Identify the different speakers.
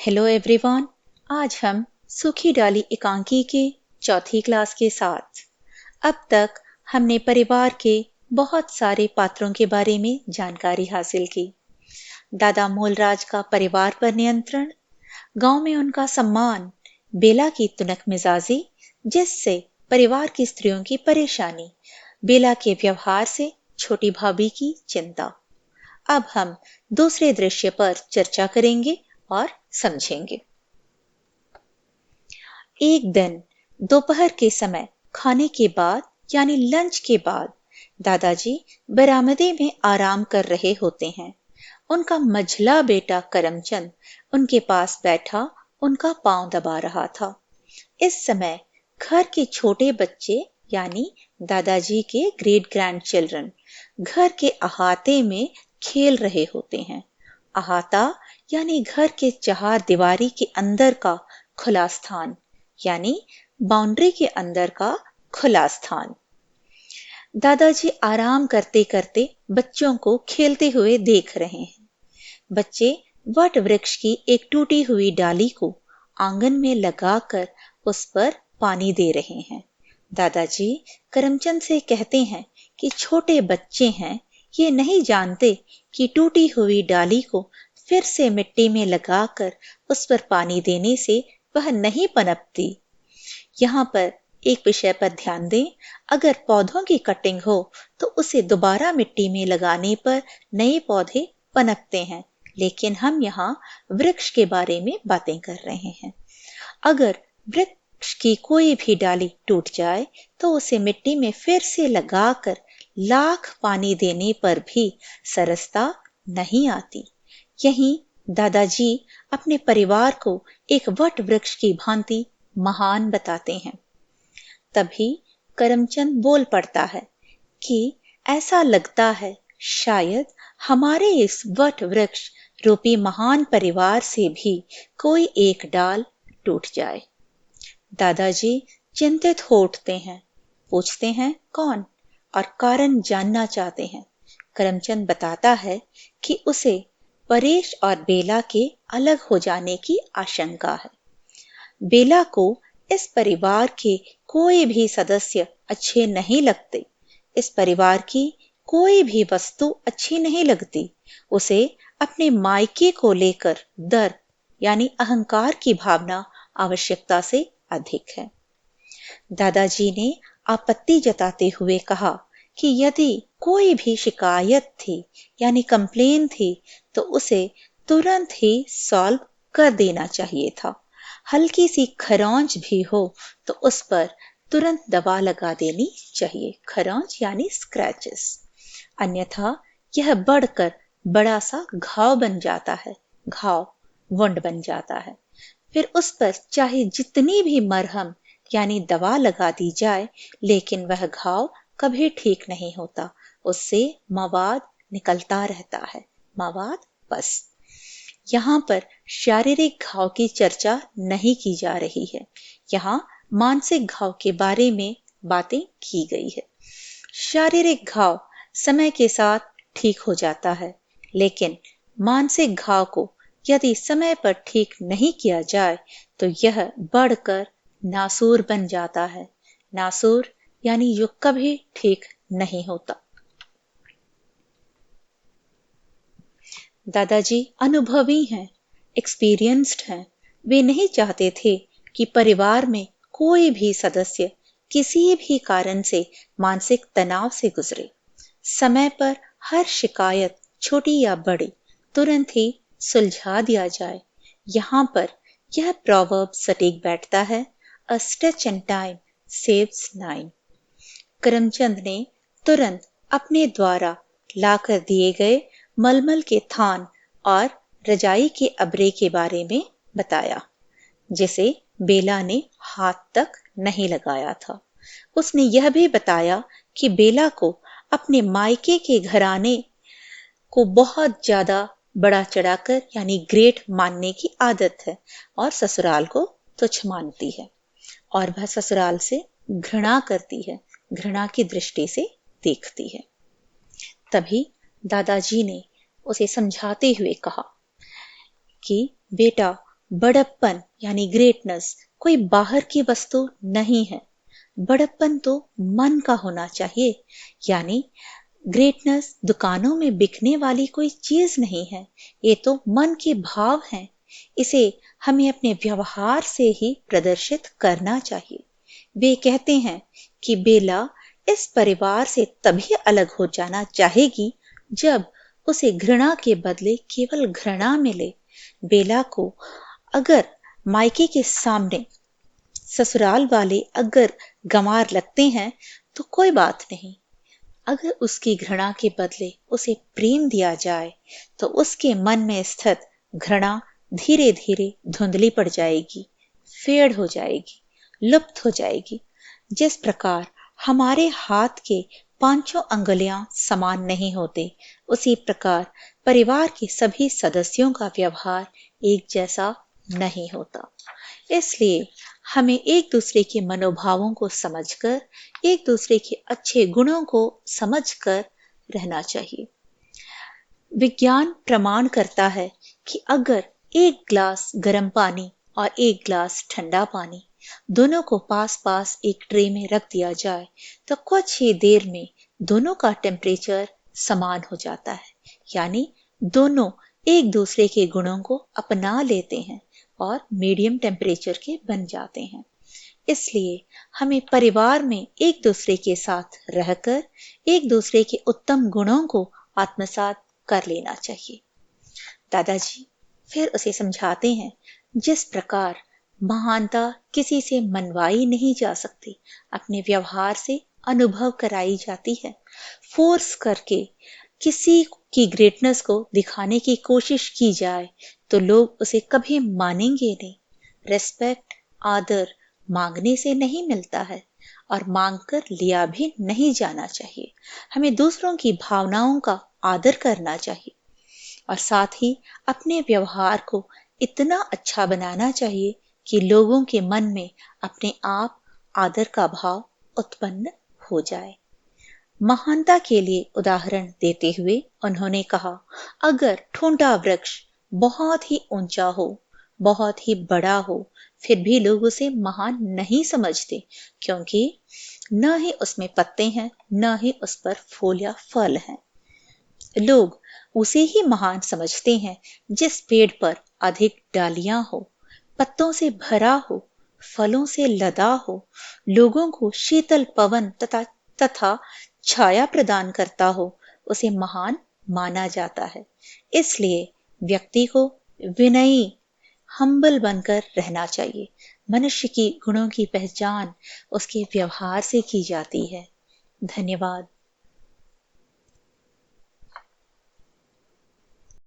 Speaker 1: Hello everyone. आज हम सूखी डाली एकांकी के चौथी क्लास के साथ अब तक हमने परिवार के बहुत सारे पात्रों के बारे में जानकारी हासिल की। दादा मूलराज का परिवार पर नियंत्रण, गांव में उनका सम्मान, बेला की तुनक मिजाजी जिससे परिवार की स्त्रियों की परेशानी, बेला के व्यवहार से छोटी भाभी की चिंता। अब हम दूसरे दृश्य पर चर्चा करेंगे और समझेंगे। एक दिन दोपहर के समय खाने के बाद यानी लंच के बाद दादाजी बरामदे में आराम कर रहे होते हैं। उनका मझला बेटा करमचंद उनके पास बैठा उनका पांव दबा रहा था। इस समय घर के छोटे बच्चे यानी दादाजी के ग्रेट ग्रैंड चिल्ड्रन घर के अहाते में खेल रहे होते हैं। अहाता यानी घर के चार दीवारी के अंदर का खुला स्थान, यानी बाउंड्री के अंदर का खुला स्थान। दादाजी आराम करते करते बच्चों को खेलते हुए देख रहे हैं। बच्चे वट वृक्ष की एक टूटी हुई डाली को आंगन में लगाकर उस पर पानी दे रहे हैं। दादाजी करमचंद से कहते हैं कि छोटे बच्चे हैं, ये नहीं जानते कि टूटी हुई डाली को फिर से मिट्टी में लगाकर उस पर पानी देने से वह नहीं पनपती। यहाँ पर एक विषय पर ध्यान दें, अगर पौधों की कटिंग हो तो उसे दोबारा मिट्टी में लगाने पर नए पौधे पनपते हैं, लेकिन हम यहाँ वृक्ष के बारे में बातें कर रहे हैं। अगर वृक्ष की कोई भी डाली टूट जाए तो उसे मिट्टी में फिर से लगाकर लाख पानी देने पर भी सरसता नहीं आती। यहीं दादाजी अपने परिवार को एक वट वृक्ष की भांति महान बताते हैं। तभी करमचंद बोल पड़ता है कि ऐसा लगता है शायद हमारे इस वट वृक्ष रूपी महान परिवार से भी कोई एक डाल टूट जाए। दादाजी चिंतित हो उठते हैं, पूछते हैं कौन, और कारण जानना चाहते हैं। करमचंद बताता है कि उसे परेश और बेला के अलग हो जाने की आशंका है। बेला को इस परिवार के कोई भी सदस्य अच्छे नहीं लगते। इस परिवार की कोई भी वस्तु अच्छी नहीं लगती। उसे अपने मायके को लेकर डर यानी अहंकार की भावना आवश्यकता से अधिक है। दादाजी ने आपत्ति जताते हुए कहा कि यदि कोई भी शिकायत थी यानी कंप्लेन थी तो उसे तुरंत ही सॉल्व कर देना चाहिए था। हल्की सी खरोंच भी हो तो उस पर तुरंत दवा लगा देनी चाहिए। खरोंच यानी स्क्रैचेस, अन्यथा यह बढ़कर बड़ा सा घाव बन जाता है। घाव वुंड बन जाता है। फिर उस पर चाहे जितनी भी मरहम यानी दवा लगा दी जाए, लेकिन वह घाव कभी ठीक नहीं होता। उससे मवाद निकलता रहता है। मवाद बस। यहाँ पर शारीरिक घाव की चर्चा नहीं की जा रही है। यहाँ मानसिक घाव के बारे में बातें की गई है। शारीरिक घाव समय के साथ ठीक हो जाता है, लेकिन मानसिक घाव को यदि समय पर ठीक नहीं किया जाए तो यह बढ़कर नासूर बन जाता है। नासूर यानी जो कभी ठीक नहीं होता। दादाजी अनुभवी हैं, एक्सपीरियंस्ड हैं। वे नहीं चाहते थे कि परिवार में कोई भी सदस्य किसी भी कारण से मानसिक तनाव से गुजरे। समय पर हर शिकायत छोटी या बड़ी तुरंत ही सुलझा दिया जाए। यहाँ पर यह प्रोवर्ब सटीक बैठता है, अ stitch in time saves 9। Karamchand ने तुरंत अपने द्वारा लाकर दिए गए मलमल के थान और रजाई के अबरे के बारे में बताया, जिसे बेला ने हाथ तक नहीं लगाया था। उसने यह भी बताया कि बेला को अपने मायके के घराने को बहुत ज्यादा बड़ा चढ़ाकर यानी ग्रेट मानने की आदत है और ससुराल को तुच्छ मानती है और वह ससुराल से घृणा करती है, घृणा की दृष्टि से देखती है। तभी दादाजी ने उसे समझाते हुए कहा कि बेटा, बड़प्पन यानी ग्रेटनेस कोई बाहर की वस्तु नहीं है। बड़प्पन तो मन का होना चाहिए। यानी ग्रेटनेस दुकानों में बिकने वाली कोई चीज नहीं है, ये तो मन के भाव हैं। इसे हमें अपने व्यवहार से ही प्रदर्शित करना चाहिए। वे कहते हैं कि बेला इस परिवार से तभी अलग हो जाना चाहेगी जब उसे घृणा के बदले केवल घृणा मिले। बेला को अगर मायके के सामने ससुराल वाले अगर गंवार लगते हैं तो कोई बात नहीं, अगर उसकी घृणा के बदले उसे प्रेम दिया जाए तो उसके मन में स्थित घृणा धीरे धीरे धुंधली पड़ जाएगी, फेड हो जाएगी, लुप्त हो जाएगी। जिस प्रकार हमारे हाथ के पांचों अंगुलियां समान नहीं होते, उसी प्रकार परिवार के सभी सदस्यों का व्यवहार एक जैसा नहीं होता। इसलिए हमें एक दूसरे के मनोभावों को समझकर, एक दूसरे के अच्छे गुणों को समझकर रहना चाहिए। विज्ञान प्रमाण करता है कि अगर एक ग्लास गर्म पानी और एक ग्लास ठंडा पानी दोनों को पास पास एक ट्रे में रख दिया जाए तो कुछ ही देर में दोनों का टेम्परेचर समान हो जाता है। यानी दोनों एक दूसरे के गुणों को अपना लेते हैं और मीडियम टेम्परेचर के बन जाते हैं। इसलिए हमें परिवार में एक दूसरे के साथ रहकर एक दूसरे के उत्तम गुणों को आत्मसात कर लेना चाहिए। दादाजी फिर उसे समझाते हैं, जिस प्रकार महानता किसी से मनवाई नहीं जा सकती, अपने व्यवहार से अनुभव कराई जाती है। फोर्स करके किसी की ग्रेटनेस को दिखाने की कोशिश की जाए तो लोग उसे कभी मानेंगे नहीं। रेस्पेक्ट, आदर मांगने से नहीं मिलता है और मांगकर लिया भी नहीं जाना चाहिए। हमें दूसरों की भावनाओं का आदर करना चाहिए और साथ ही अपने व्यवहार को इतना अच्छा बनाना चाहिए कि लोगों के मन में अपने आप आदर का भाव उत्पन्न हो जाए। महानता के लिए उदाहरण देते हुए उन्होंने कहा, अगर ठूंठा वृक्ष बहुत ही ऊंचा हो, बहुत ही बड़ा हो, फिर भी लोग उसे महान नहीं समझते, क्योंकि न ही उसमें पत्ते हैं, न ही उस पर फूल या फल हैं। लोग उसे ही महान समझते हैं जिस पेड़ पर अधिक डालियां हो, पत्तों से भरा हो, फलों से लदा हो, लोगों को शीतल पवन तथा छाया प्रदान करता हो, उसे महान माना जाता है। इसलिए व्यक्ति को विनयी, हम्बल बनकर रहना चाहिए। मनुष्य की गुणों की पहचान उसके व्यवहार से की जाती है। धन्यवाद।